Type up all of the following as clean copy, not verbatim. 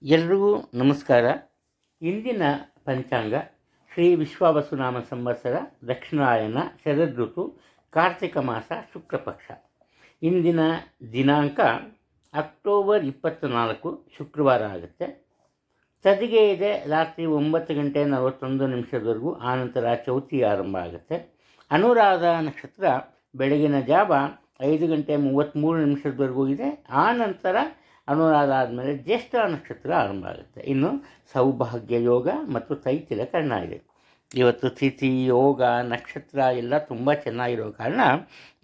ಎಲ್ರಿಗೂ ನಮಸ್ಕಾರ. ಇಂದಿನ ಪಂಚಾಂಗ ಶ್ರೀ ವಿಶ್ವಾವಸುನಾಮ ಸಂವತ್ಸರ ದಕ್ಷಿಣಾಯನ ಶರದೃತು ಕಾರ್ತಿಕ ಮಾಸ ಶುಕ್ಲಪಕ್ಷ. ಇಂದಿನ ದಿನಾಂಕ ಅಕ್ಟೋಬರ್ 24 ಶುಕ್ರವಾರ ಆಗುತ್ತೆ. ತದಿಗೆ ಇದೆ ರಾತ್ರಿ 9:41 ಆನಂತರ ಚೌತಿ ಆರಂಭ ಆಗುತ್ತೆ. ಅನುರಾಧ ನಕ್ಷತ್ರ ಬೆಳಗಿನ ಜಾವ 5:33 ಇದೆ. ಆ ನಂತರ ಅನುರಾಧ ಆದಮೇಲೆ ಜ್ಯೇಷ್ಠ ನಕ್ಷತ್ರ ಆರಂಭ ಆಗುತ್ತೆ. ಇನ್ನು ಸೌಭಾಗ್ಯ ಯೋಗ ಮತ್ತು ತೈತಿಲ ಕರ್ಣ ಇದೆ. ಇವತ್ತು ತಿಥಿ ಯೋಗ ನಕ್ಷತ್ರ ಎಲ್ಲ ತುಂಬ ಚೆನ್ನಾಗಿರೋ ಕಾರಣ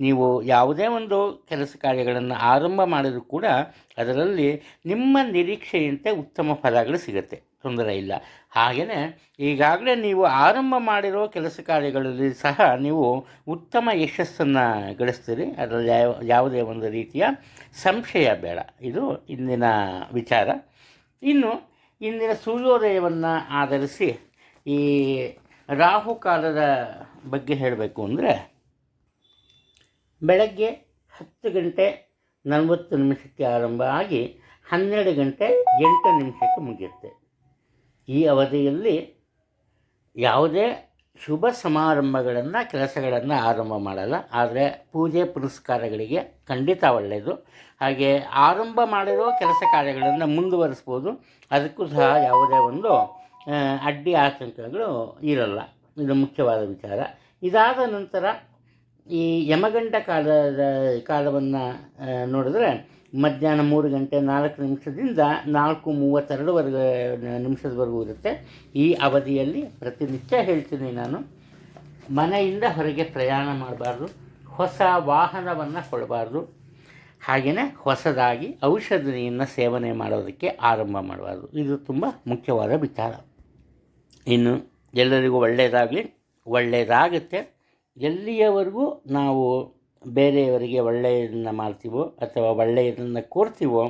ನೀವು ಯಾವುದೇ ಒಂದು ಕೆಲಸ ಕಾರ್ಯಗಳನ್ನು ಆರಂಭ ಮಾಡಿದರೂ ಕೂಡ ಅದರಲ್ಲಿ ನಿಮ್ಮ ನಿರೀಕ್ಷೆಯಂತೆ ಉತ್ತಮ ಫಲಗಳು ಸಿಗುತ್ತೆ, ತೊಂದರೆ ಇಲ್ಲ. ಹಾಗೆಯೇ ಈಗಾಗಲೇ ನೀವು ಆರಂಭ ಮಾಡಿರೋ ಕೆಲಸ ಕಾರ್ಯಗಳಲ್ಲಿ ಸಹ ನೀವು ಉತ್ತಮ ಯಶಸ್ಸನ್ನು ಗಳಿಸ್ತೀರಿ. ಅದರಲ್ಲಿ ಯಾವುದೇ ಒಂದು ರೀತಿಯ ಸಂಶಯ ಬೇಡ. ಇದು ಇಂದಿನ ವಿಚಾರ. ಇನ್ನು ಇಂದಿನ ಸೂರ್ಯೋದಯವನ್ನು ಆಧರಿಸಿ ಈ ರಾಹುಕಾಲದ ಬಗ್ಗೆ ಹೇಳಬೇಕು ಅಂದರೆ, ಬೆಳಗ್ಗೆ 10:40 ಆರಂಭ ಆಗಿ 12:08 ಮುಗಿಯುತ್ತೆ. ಈ ಅವಧಿಯಲ್ಲಿ ಯಾವುದೇ ಶುಭ ಸಮಾರಂಭಗಳನ್ನು ಕೆಲಸಗಳನ್ನು ಆರಂಭ ಮಾಡಲ್ಲ. ಆದರೆ ಪೂಜೆ ಪುರಸ್ಕಾರಗಳಿಗೆ ಖಂಡಿತ ಒಳ್ಳೆಯದು. ಹಾಗೆ ಆರಂಭ ಮಾಡಿರೋ ಕೆಲಸ ಕಾರ್ಯಗಳನ್ನು ಮುಂದುವರಿಸ್ಬೋದು. ಅದಕ್ಕೂ ಸಹ ಯಾವುದೇ ಒಂದು ಅಡ್ಡಿ ಆತಂಕಗಳು ಇರಲ್ಲ. ಇದು ಮುಖ್ಯವಾದ ವಿಚಾರ. ಇದಾದ ನಂತರ ಈ ಯಮಗಂಡ ಕಾಲವನ್ನು ನೋಡಿದ್ರೆ ಮಧ್ಯಾಹ್ನ 3:04 4:32 ಇರುತ್ತೆ. ಈ ಅವಧಿಯಲ್ಲಿ ಪ್ರತಿನಿತ್ಯ ಹೇಳ್ತೀನಿ ನಾನು, ಮನೆಯಿಂದ ಹೊರಗೆ ಪ್ರಯಾಣ ಮಾಡಬಾರ್ದು, ಹೊಸ ವಾಹನವನ್ನು ಕೊಡಬಾರ್ದು, ಹಾಗೆಯೇ ಹೊಸದಾಗಿ ಔಷಧಿಯನ್ನು ಸೇವನೆ ಮಾಡೋದಕ್ಕೆ ಆರಂಭ ಮಾಡಬಾರ್ದು. ಇದು ತುಂಬ ಮುಖ್ಯವಾದ ವಿಚಾರ. ಇನ್ನು ಎಲ್ಲರಿಗೂ ಒಳ್ಳೆಯದಾಗುತ್ತೆ. ಎಲ್ಲಿಯವರೆಗೂ ನಾವು ಬೇರೆಯವರಿಗೆ ಒಳ್ಳೆಯದನ್ನು ಮಾಡ್ತೀವೋ ಅಥವಾ ಒಳ್ಳೆಯದನ್ನು ಕೋರ್ತೀವೋ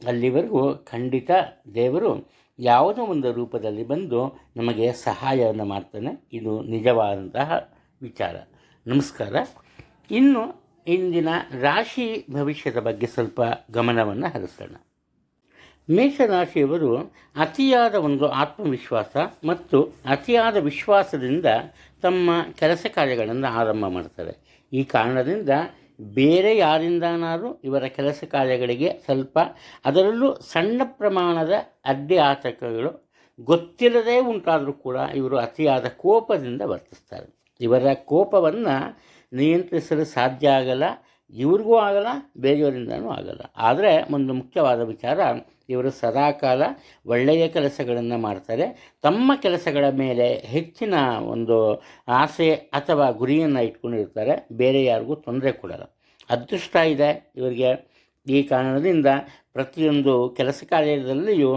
ಅಲ್ಲಿವರೆಗೂ ಖಂಡಿತ ದೇವರು ಯಾವುದೋ ಒಂದು ರೂಪದಲ್ಲಿ ಬಂದು ನಮಗೆ ಸಹಾಯವನ್ನು ಮಾಡ್ತಾನೆ. ಇದು ನಿಜವಾದಂತಹ ವಿಚಾರ. ನಮಸ್ಕಾರ. ಇನ್ನು ಇಂದಿನ ರಾಶಿ ಭವಿಷ್ಯದ ಬಗ್ಗೆ ಸ್ವಲ್ಪ ಗಮನವನ್ನು ಹರಿಸೋಣ. ಮೇಷರಾಶಿಯವರು ಅತಿಯಾದ ಒಂದು ಆತ್ಮವಿಶ್ವಾಸ ಮತ್ತು ಅತಿಯಾದ ವಿಶ್ವಾಸದಿಂದ ತಮ್ಮ ಕೆಲಸ ಕಾರ್ಯಗಳನ್ನು ಆರಂಭ ಮಾಡ್ತಾರೆ. ಈ ಕಾರಣದಿಂದ ಬೇರೆ ಯಾರಿಂದನಾದರೂ ಇವರ ಕೆಲಸ ಕಾರ್ಯಗಳಿಗೆ ಸ್ವಲ್ಪ, ಅದರಲ್ಲೂ ಸಣ್ಣ ಪ್ರಮಾಣದ ಅಡ್ಡಿ ಆತಂಕಗಳು ಗೊತ್ತಿಲ್ಲದೇ ಉಂಟಾದರೂ ಕೂಡ ಇವರು ಅತಿಯಾದ ಕೋಪದಿಂದ ವರ್ತಿಸ್ತಾರೆ. ಇವರ ಕೋಪವನ್ನು ನಿಯಂತ್ರಿಸಲು ಸಾಧ್ಯ ಆಗಲ್ಲ, ಇವ್ರಿಗೂ ಆಗಲ್ಲ, ಬೇರೆಯವರಿಂದನೂ ಆಗಲ್ಲ. ಆದರೆ ಒಂದು ಮುಖ್ಯವಾದ ವಿಚಾರ, ಇವರು ಸದಾಕಾಲ ಒಳ್ಳೆಯ ಕೆಲಸಗಳನ್ನು ಮಾಡ್ತಾರೆ. ತಮ್ಮ ಕೆಲಸಗಳ ಮೇಲೆ ಹೆಚ್ಚಿನ ಒಂದು ಆಸೆ ಅಥವಾ ಗುರಿಯನ್ನು ಇಟ್ಕೊಂಡಿರ್ತಾರೆ. ಬೇರೆ ಯಾರಿಗೂ ತೊಂದರೆ ಕೊಡಲ್ಲ. ಅದೃಷ್ಟ ಇದೆ ಇವರಿಗೆ. ಈ ಕಾರಣದಿಂದ ಪ್ರತಿಯೊಂದು ಕೆಲಸ ಕಾರ್ಯದಲ್ಲಿಯೂ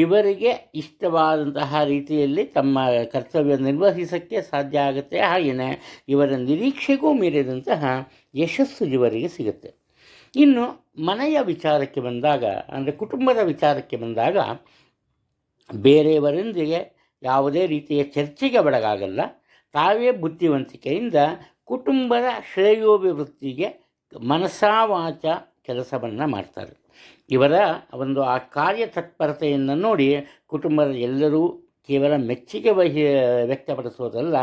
ಇವರಿಗೆ ಇಷ್ಟವಾದಂತಹ ರೀತಿಯಲ್ಲಿ ತಮ್ಮ ಕರ್ತವ್ಯ ನಿರ್ವಹಿಸೋಕ್ಕೆ ಸಾಧ್ಯ ಆಗುತ್ತೆ. ಹಾಗೆಯೇ ಇವರ ನಿರೀಕ್ಷೆಗೂ ಮೀರಿದಂತಹ ಯಶಸ್ಸು ಇವರಿಗೆ ಸಿಗುತ್ತೆ. ಇನ್ನು ಮನೆಯ ವಿಚಾರಕ್ಕೆ ಬಂದಾಗ, ಅಂದರೆ ಕುಟುಂಬದ ವಿಚಾರಕ್ಕೆ ಬಂದಾಗ, ಬೇರೆಯವರೊಂದಿಗೆ ಯಾವುದೇ ರೀತಿಯ ಚರ್ಚೆಗೆ ಒಳಗಾಗಲ್ಲ. ತಾವೇ ಬುದ್ಧಿವಂತಿಕೆಯಿಂದ ಕುಟುಂಬದ ಶ್ರೇಯೋಭಿವೃದ್ಧಿಗೆ ಮನಸಾವಾಚ ಕೆಲಸವನ್ನು ಮಾಡ್ತಾರೆ. ಇವರ ಒಂದು ಆ ಕಾರ್ಯತತ್ಪರತೆಯನ್ನು ನೋಡಿ ಕುಟುಂಬದ ಎಲ್ಲರೂ ಕೇವಲ ಮೆಚ್ಚುಗೆ ವ್ಯಕ್ತಪಡಿಸೋದಲ್ಲ,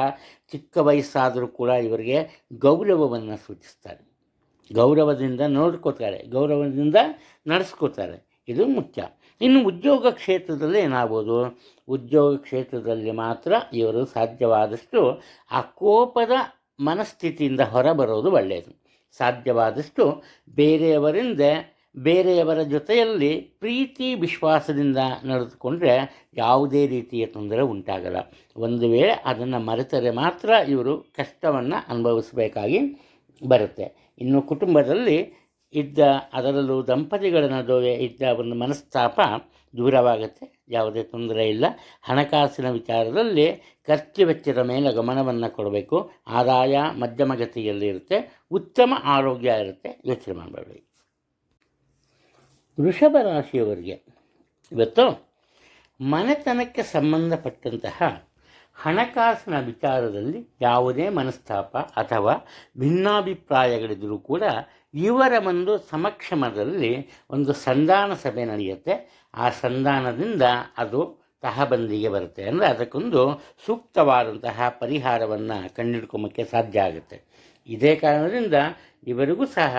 ಚಿಕ್ಕ ವಯಸ್ಸಾದರೂ ಕೂಡ ಇವರಿಗೆ ಗೌರವವನ್ನು ಸೂಚಿಸ್ತಾರೆ. ಗೌರವದಿಂದ ನೋಡ್ಕೋತಾರೆ, ಗೌರವದಿಂದ ನಡೆಸ್ಕೋತಾರೆ. ಇದು ಮುಖ್ಯ. ಇನ್ನು ಉದ್ಯೋಗ ಕ್ಷೇತ್ರದಲ್ಲಿ ಏನಾಗ್ಬೋದು, ಉದ್ಯೋಗ ಕ್ಷೇತ್ರದಲ್ಲಿ ಮಾತ್ರ ಇವರು ಸಾಧ್ಯವಾದಷ್ಟು ಆ ಕೋಪದ ಮನಸ್ಥಿತಿಯಿಂದ ಹೊರಬರೋದು ಒಳ್ಳೆಯದು. ಸಾಧ್ಯವಾದಷ್ಟು ಬೇರೆಯವರ ಜೊತೆಯಲ್ಲಿ ಪ್ರೀತಿ ವಿಶ್ವಾಸದಿಂದ ನಡೆದುಕೊಂಡ್ರೆ ಯಾವುದೇ ರೀತಿಯ ತೊಂದರೆ ಉಂಟಾಗಲ್ಲ. ಒಂದು ವೇಳೆ ಅದನ್ನು ಮರೆತರೆ ಮಾತ್ರ ಇವರು ಕಷ್ಟವನ್ನು ಅನುಭವಿಸಬೇಕಾಗಿ ಬರುತ್ತೆ. ಇನ್ನು ಕುಟುಂಬದಲ್ಲಿ ಅದರಲ್ಲೂ ದಂಪತಿಗಳ ನಡುವೆ ಇದ್ದ ಒಂದು ಮನಸ್ತಾಪ ದೂರವಾಗುತ್ತೆ. ಯಾವುದೇ ತೊಂದರೆ ಇಲ್ಲ. ಹಣಕಾಸಿನ ವಿಚಾರದಲ್ಲಿ ಖರ್ಚು ವೆಚ್ಚದ ಮೇಲೆ ಗಮನವನ್ನು ಕೊಡಬೇಕು. ಆದಾಯ ಮಧ್ಯಮಗತಿಯಲ್ಲಿ ಇರುತ್ತೆ. ಉತ್ತಮ ಆರೋಗ್ಯ ಇರುತ್ತೆ. ಯೋಚನೆ ಮಾಡಬೇಡಿ. ವೃಷಭ ರಾಶಿಯವರಿಗೆ ಇವತ್ತು ಮನೆತನಕ್ಕೆ ಸಂಬಂಧಪಟ್ಟಂತಹ ಹಣಕಾಸಿನ ವಿಚಾರದಲ್ಲಿ ಯಾವುದೇ ಮನಸ್ತಾಪ ಅಥವಾ ಭಿನ್ನಾಭಿಪ್ರಾಯಗಳಿದ್ದರೂ ಕೂಡ ಇವರ ಒಂದು ಸಮಕ್ಷಮದಲ್ಲಿ ಒಂದು ಸಂಧಾನ ಸಭೆ ನಡೆಯುತ್ತೆ. ಆ ಸಂಧಾನದಿಂದ ಅದು ತಹಬಂದಿಗೆ ಬರುತ್ತೆ. ಅಂದರೆ ಅದಕ್ಕೊಂದು ಸೂಕ್ತವಾದಂತಹ ಪರಿಹಾರವನ್ನು ಕಂಡುಹಿಡ್ಕೊಂಬಕ್ಕೆ ಸಾಧ್ಯ ಆಗುತ್ತೆ. ಇದೇ ಕಾರಣದಿಂದ ಇವರಿಗೂ ಸಹ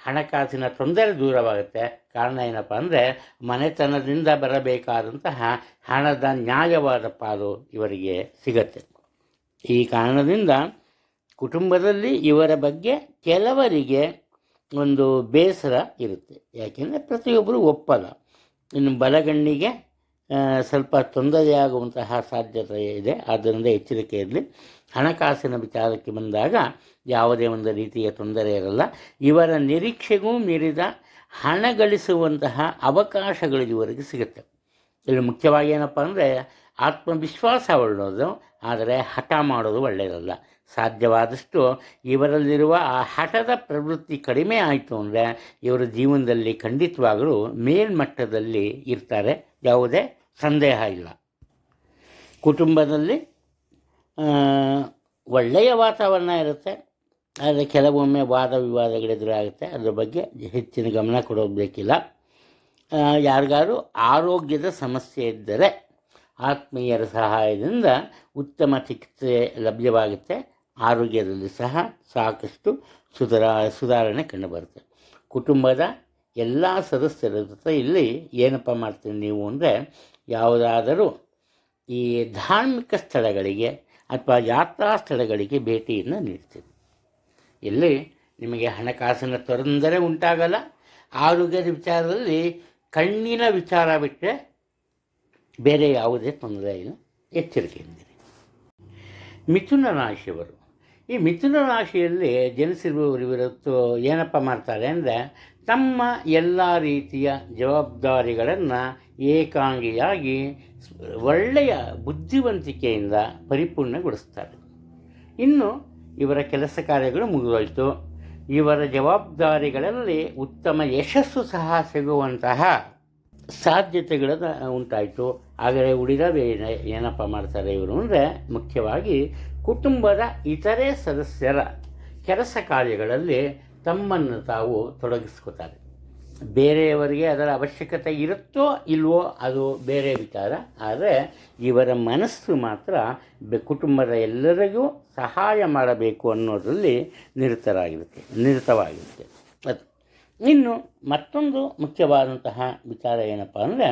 ಹಣಕಾಸಿನ ತೊಂದರೆ ದೂರವಾಗುತ್ತೆ. ಕಾರಣ ಏನಪ್ಪ ಅಂದರೆ ಮನೆತನದಿಂದ ಬರಬೇಕಾದಂತಹ ಹಣದ ನ್ಯಾಯವಾದ ಪಾಲು ಇವರಿಗೆ ಸಿಗತ್ತೆ. ಈ ಕಾರಣದಿಂದ ಕುಟುಂಬದಲ್ಲಿ ಇವರ ಬಗ್ಗೆ ಕೆಲವರಿಗೆ ಒಂದು ಬೇಸರ ಇರುತ್ತೆ. ಯಾಕೆಂದರೆ ಪ್ರತಿಯೊಬ್ಬರು ಒಪ್ಪಲ್ಲ. ಇನ್ನು ಬಲಗಣ್ಣಿಗೆ ಸ್ವಲ್ಪ ತೊಂದರೆಯಾಗುವಂತಹ ಸಾಧ್ಯತೆ ಇದೆ. ಆದ್ದರಿಂದ ಎಚ್ಚರಿಕೆ ಇರಲಿ. ಹಣಕಾಸಿನ ವಿಚಾರಕ್ಕೆ ಬಂದಾಗ ಯಾವುದೇ ಒಂದು ರೀತಿಯ ತೊಂದರೆ ಇರಲ್ಲ. ಇವರ ನಿರೀಕ್ಷೆಗೂ ಮೀರಿದ ಹಣ ಗಳಿಸುವಂತಹ ಅವಕಾಶಗಳು ಇವರಿಗೆ ಸಿಗುತ್ತೆ. ಇಲ್ಲಿ ಮುಖ್ಯವಾಗಿ ಏನಪ್ಪ ಅಂದರೆ ಆತ್ಮವಿಶ್ವಾಸ ಒಳ್ಳೆಯದು, ಆದರೆ ಹಠ ಮಾಡೋದು ಒಳ್ಳೆಯದಲ್ಲ. ಸಾಧ್ಯವಾದಷ್ಟು ಇವರಲ್ಲಿರುವ ಆ ಹಠದ ಪ್ರವೃತ್ತಿ ಕಡಿಮೆ ಆಯಿತು ಅಂದರೆ ಇವರ ಜೀವನದಲ್ಲಿ ಖಂಡಿತವಾಗಲೂ ಮೇಲ್ಮಟ್ಟದಲ್ಲಿ ಇರ್ತಾರೆ, ಯಾವುದೇ ಸಂದೇಹ ಇಲ್ಲ. ಕುಟುಂಬದಲ್ಲಿ ಒಳ್ಳೆಯ ವಾತಾವರಣ ಇರುತ್ತೆ, ಆದರೆ ಕೆಲವೊಮ್ಮೆ ವಾದ ವಿವಾದಗಳೆದುರಾಗುತ್ತೆ. ಅದರ ಬಗ್ಗೆ ಹೆಚ್ಚಿನ ಗಮನ ಕೊಡೋದು ಬೇಕಿಲ್ಲ. ಯಾರಿಗಾರು ಆರೋಗ್ಯದ ಸಮಸ್ಯೆ ಇದ್ದರೆ ಆತ್ಮೀಯರ ಸಹಾಯದಿಂದ ಉತ್ತಮ ಚಿಕಿತ್ಸೆ ಲಭ್ಯವಾಗುತ್ತೆ. ಆರೋಗ್ಯದಲ್ಲಿ ಸಹ ಸಾಕಷ್ಟು ಸುಧಾರಣೆ ಕಂಡುಬರುತ್ತೆ. ಕುಟುಂಬದ ಎಲ್ಲ ಸದಸ್ಯರ ಜೊತೆ ಇಲ್ಲಿ ಏನಪ್ಪ ಮಾಡ್ತೀವಿ ನೀವು ಅಂದರೆ, ಯಾವುದಾದರೂ ಈ ಧಾರ್ಮಿಕ ಸ್ಥಳಗಳಿಗೆ ಅಥವಾ ಯಾತ್ರಾ ಸ್ಥಳಗಳಿಗೆ ಭೇಟಿಯನ್ನು ನೀಡ್ತೀವಿ. ಇಲ್ಲಿ ನಿಮಗೆ ಹಣಕಾಸಿನ ತೊಂದರೆ ಉಂಟಾಗಲ್ಲ. ಆರೋಗ್ಯದ ವಿಚಾರದಲ್ಲಿ ಕಣ್ಣಿನ ವಿಚಾರ ಬಿಟ್ಟರೆ ಬೇರೆ ಯಾವುದೇ ತೊಂದರೆ ಇಲ್ಲ. ಎಚ್ಚರಿಕೆಯಿಂದಿರಿ. ಮಿಥುನ ರಾಶಿಯವರು, ಈ ಮಿಥುನ ರಾಶಿಯಲ್ಲಿ ಜನಿಸಿರುವವರು ಇವತ್ತು ಏನಪ್ಪ ಮಾಡ್ತಾರೆ ಅಂದರೆ, ತಮ್ಮ ಎಲ್ಲ ರೀತಿಯ ಜವಾಬ್ದಾರಿಗಳನ್ನು ಏಕಾಂಗಿಯಾಗಿ ಒಳ್ಳೆಯ ಬುದ್ಧಿವಂತಿಕೆಯಿಂದ ಪರಿಪೂರ್ಣಗೊಳಿಸ್ತಾರೆ. ಇನ್ನು ಇವರ ಕೆಲಸ ಕಾರ್ಯಗಳು ಮುಗಿದೋಯ್ತು. ಇವರ ಜವಾಬ್ದಾರಿಗಳಲ್ಲಿ ಉತ್ತಮ ಯಶಸ್ಸು ಸಹ ಸಿಗುವಂತಹ ಸಾಧ್ಯತೆಗಳ ಉಂಟಾಯಿತು. ಆದರೆ ಉಳಿದವೇನೆ ಏನಪ್ಪ ಮಾಡ್ತಾರೆ ಇವರು ಅಂದರೆ, ಮುಖ್ಯವಾಗಿ ಕುಟುಂಬದ ಇತರೆ ಸದಸ್ಯರ ಕೆಲಸ ಕಾರ್ಯಗಳಲ್ಲಿ ತಮ್ಮನ್ನು ತಾವು ತೊಡಗಿಸ್ಕೋತಾರೆ. ಬೇರೆಯವರಿಗೆ ಅದರ ಅವಶ್ಯಕತೆ ಇರುತ್ತೋ ಇಲ್ವೋ ಅದು ಬೇರೆ ವಿಚಾರ. ಆದರೆ ಇವರ ಮನಸ್ಸು ಮಾತ್ರ ಕುಟುಂಬದ ಎಲ್ಲರಿಗೂ ಸಹಾಯ ಮಾಡಬೇಕು ಅನ್ನೋದರಲ್ಲಿ ನಿರತವಾಗಿರುತ್ತೆ. ಅದು ಇನ್ನು ಮತ್ತೊಂದು ಮುಖ್ಯವಾದಂತಹ ವಿಚಾರ ಏನಪ್ಪ ಅಂದರೆ,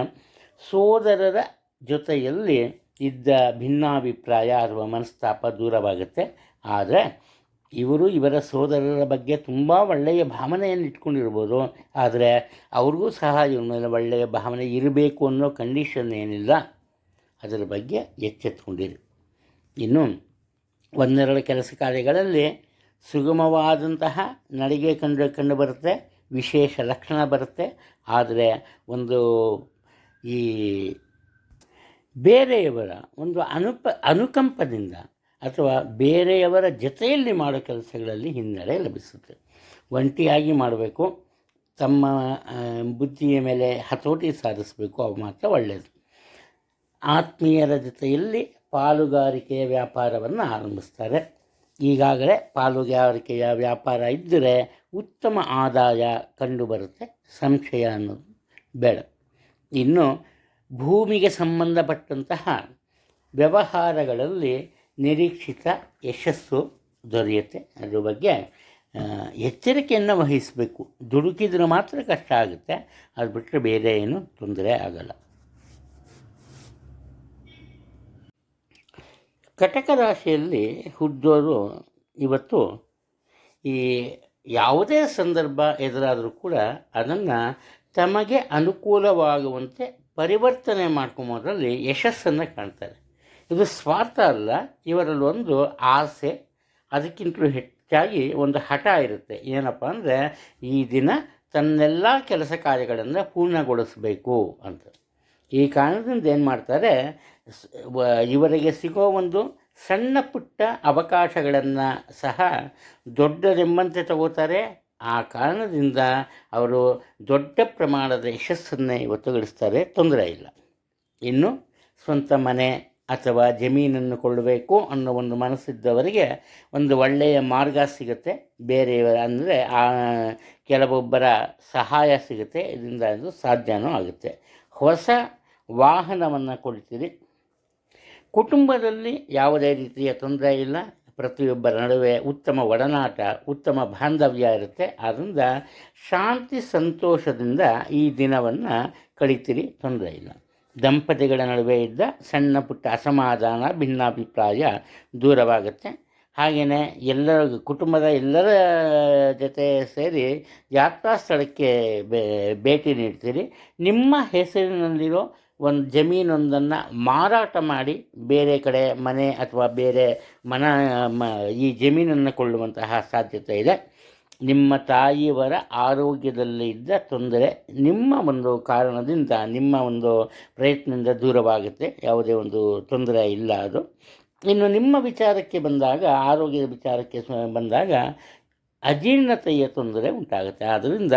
ಸೋದರರ ಜೊತೆಯಲ್ಲಿ ಇದ್ದ ಭಿನ್ನಾಭಿಪ್ರಾಯ ಅಥವಾ ಮನಸ್ತಾಪ ದೂರವಾಗುತ್ತೆ. ಆದರೆ ಇವರ ಸೋದರರ ಬಗ್ಗೆ ತುಂಬ ಒಳ್ಳೆಯ ಭಾವನೆಯನ್ನು ಇಟ್ಕೊಂಡಿರ್ಬೋದು. ಆದರೆ ಅವ್ರಿಗೂ ಸಹ ಇವ್ರ ಮೇಲೆ ಒಳ್ಳೆಯ ಭಾವನೆ ಇರಬೇಕು ಅನ್ನೋ ಕಂಡೀಷನ್ ಏನಿಲ್ಲ. ಅದರ ಬಗ್ಗೆ ಎಚ್ಚೆತ್ತುಕೊಂಡಿರಿ. ಇನ್ನು ಒಂದೆರಡು ಕೆಲಸ ಕಾರ್ಯಗಳಲ್ಲಿ ಸುಗಮವಾದಂತಹ ನಡಿಗೆ ಕಂಡು ಬರುತ್ತೆ, ವಿಶೇಷ ಲಕ್ಷಣ ಬರುತ್ತೆ. ಆದರೆ ಒಂದು ಈ ಬೇರೆಯವರ ಒಂದು ಅನುಕಂಪದಿಂದ ಅಥವಾ ಬೇರೆಯವರ ಜೊತೆಯಲ್ಲಿ ಮಾಡೋ ಕೆಲಸಗಳಲ್ಲಿ ಹಿನ್ನಡೆ ಲಭಿಸುತ್ತೆ. ಒಂಟಿಯಾಗಿ ಮಾಡಬೇಕು, ತಮ್ಮ ಬುದ್ಧಿಯ ಮೇಲೆ ಹತೋಟಿ ಸಾಧಿಸಬೇಕು, ಅವು ಮಾತ್ರ ಒಳ್ಳೆಯದು. ಆತ್ಮೀಯರ ಜೊತೆಯಲ್ಲಿ ಪಾಲುಗಾರಿಕೆಯ ವ್ಯಾಪಾರವನ್ನು ಆರಂಭಿಸ್ತಾರೆ. ಈಗಾಗಲೇ ಪಾಲುಗಾರಿಕೆಯ ವ್ಯಾಪಾರ ಇದ್ದರೆ ಉತ್ತಮ ಆದಾಯ ಕಂಡುಬರುತ್ತೆ, ಸಂಶಯ ಅನ್ನೋದು ಬೇಡ. ಇನ್ನು ಭೂಮಿಗೆ ಸಂಬಂಧಪಟ್ಟಂತಹ ವ್ಯವಹಾರಗಳಲ್ಲಿ ನಿರೀಕ್ಷಿತ ಯಶಸ್ಸು ದೊರೆಯುತ್ತೆ. ಅದ್ರ ಬಗ್ಗೆ ಎಚ್ಚರಿಕೆಯನ್ನು ವಹಿಸಬೇಕು. ದುಡುಕಿದ್ರೆ ಮಾತ್ರ ಕಷ್ಟ ಆಗುತ್ತೆ, ಅದು ಬಿಟ್ಟರೆ ಬೇರೆ ಏನು ತೊಂದರೆ ಆಗಲ್ಲ. ಕಟಕ ರಾಶಿಯಲ್ಲಿ ಹುಟ್ಟಿದವರು ಇವತ್ತು ಈ ಯಾವುದೇ ಸಂದರ್ಭ ಎದುರಾದರೂ ಕೂಡ ಅದನ್ನು ತಮಗೆ ಅನುಕೂಲವಾಗುವಂತೆ ಪರಿವರ್ತನೆ ಮಾಡ್ಕೊಂಬೋದ್ರಲ್ಲಿ ಯಶಸ್ಸನ್ನು ಕಾಣ್ತಾರೆ. ಇದು ಸ್ವಾರ್ಥ ಅಲ್ಲ, ಇವರಲ್ಲಿ ಒಂದು ಆಸೆ, ಅದಕ್ಕಿಂತಲೂ ಹೆಚ್ಚಾಗಿ ಒಂದು ಹಠ ಇರುತ್ತೆ. ಏನಪ್ಪ ಅಂದರೆ, ಈ ದಿನ ತನ್ನೆಲ್ಲ ಕೆಲಸ ಕಾರ್ಯಗಳನ್ನು ಪೂರ್ಣಗೊಳಿಸಬೇಕು ಅಂತ. ಈ ಕಾರಣದಿಂದ ಏನು ಮಾಡ್ತಾರೆ, ಇವರಿಗೆ ಸಿಗೋ ಒಂದು ಸಣ್ಣ ಪುಟ್ಟ ಅವಕಾಶಗಳನ್ನು ಸಹ ದೊಡ್ಡದೆಂಬಂತೆ ತಗೋತಾರೆ. ಆ ಕಾರಣದಿಂದ ಅವರು ದೊಡ್ಡ ಪ್ರಮಾಣದ ಯಶಸ್ಸನ್ನೇ ಇವತ್ತು ಗಳಿಸ್ತಾರೆ, ತೊಂದರೆ ಇಲ್ಲ. ಇನ್ನು ಸ್ವಂತ ಮನೆ ಅಥವಾ ಜಮೀನನ್ನು ಕೊಳ್ಳಬೇಕು ಅನ್ನೋ ಒಂದು ಮನಸ್ಸಿದ್ದವರಿಗೆ ಒಂದು ಒಳ್ಳೆಯ ಮಾರ್ಗ ಸಿಗುತ್ತೆ. ಬೇರೆಯವರ ಅಂದರೆ ಕೆಲವೊಬ್ಬರ ಸಹಾಯ ಸಿಗುತ್ತೆ. ಇದರಿಂದ ಅದು ಸಾಧ್ಯವೂ ಆಗುತ್ತೆ. ಹೊಸ ವಾಹನವನ್ನು ಕೊಡ್ತೀರಿ. ಕುಟುಂಬದಲ್ಲಿ ಯಾವುದೇ ರೀತಿಯ ತೊಂದರೆ ಇಲ್ಲ. ಪ್ರತಿಯೊಬ್ಬರ ನಡುವೆ ಉತ್ತಮ ಒಡನಾಟ, ಉತ್ತಮ ಬಾಂಧವ್ಯ ಇರುತ್ತೆ. ಆದ್ದರಿಂದ ಶಾಂತಿ ಸಂತೋಷದಿಂದ ಈ ದಿನವನ್ನು ಕಳಿತೀರಿ, ತೊಂದರೆ ಇಲ್ಲ. ದಂಪತಿಗಳ ನಡುವೆ ಇದ್ದ ಸಣ್ಣ ಪುಟ್ಟ ಅಸಮಾಧಾನ, ಭಿನ್ನಾಭಿಪ್ರಾಯ ದೂರವಾಗುತ್ತೆ. ಹಾಗೆಯೇ ಎಲ್ಲರ ಕುಟುಂಬದ ಎಲ್ಲರ ಜೊತೆ ಸೇರಿ ಯಾತ್ರಾ ಸ್ಥಳಕ್ಕೆ ಭೇಟಿ ನೀಡ್ತೀರಿ. ನಿಮ್ಮ ಹೆಸರಿನಲ್ಲಿರೋ ಒಂದು ಜಮೀನೊಂದನ್ನು ಮಾರಾಟ ಮಾಡಿ ಬೇರೆ ಕಡೆ ಮನೆ ಅಥವಾ ಬೇರೆ ಈ ಜಮೀನನ್ನು ಕೊಳ್ಳುವಂತಹ ಸಾಧ್ಯತೆ ಇದೆ. ನಿಮ್ಮ ತಾಯಿಯವರ ಆರೋಗ್ಯದಲ್ಲಿ ಇದ್ದ ತೊಂದರೆ ನಿಮ್ಮ ಒಂದು ಕಾರಣದಿಂದ, ನಿಮ್ಮ ಒಂದು ಪ್ರಯತ್ನದಿಂದ ದೂರವಾಗುತ್ತೆ. ಯಾವುದೇ ಒಂದು ತೊಂದರೆ ಇಲ್ಲ ಅದು. ಇನ್ನು ನಿಮ್ಮ ವಿಚಾರಕ್ಕೆ ಬಂದಾಗ, ಆರೋಗ್ಯದ ವಿಚಾರಕ್ಕೆ ಬಂದಾಗ ಅಜೀರ್ಣತೆಯ ತೊಂದರೆ ಉಂಟಾಗುತ್ತೆ. ಆದ್ದರಿಂದ